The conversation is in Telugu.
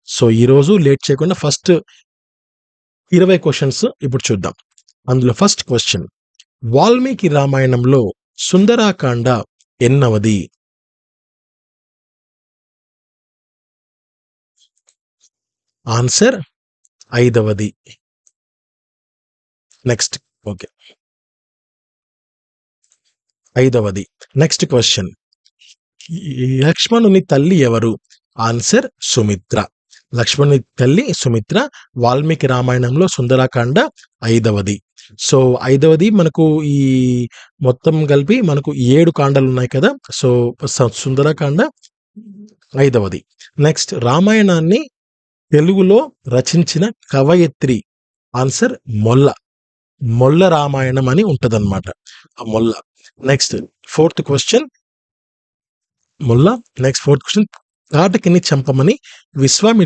సో ఈరోజు లేట్ చేయకుండా ఫస్ట్ 20 క్వశ్చన్స్ ఇప్పుడు చూద్దాం. అందులో ఫస్ట్ క్వశ్చన్, వాల్మీకి రామాయణంలో సుందరాకాండ ఎన్నవది? ఆన్సర్ 5వది. నెక్స్ట్ ఓకే 5వది. నెక్స్ట్ క్వశ్చన్, లక్ష్మణుని తల్లి ఎవరు? ఆన్సర్ సుమిత్ర. లక్ష్మణుని తల్లి సుమిత్ర. వాల్మీకి రామాయణంలో సుందరాకాండ 5వది. సో 5వది మనకు ఈ మొత్తం కలిపి మనకు 7 కాండలు ఉన్నాయి కదా. సో సుందరాకాండ 5వది. నెక్స్ట్, రామాయణాన్ని తెలుగులో రచించిన కవయిత్రి? ఆన్సర్ మొల్ల. మొల్ల రామాయణం అని ఉంటదన్నమాట. ఆ Molla. Next fourth question, Molla. Next fourth question, తాటకిని చంపమని విశ్వామిత్రుడు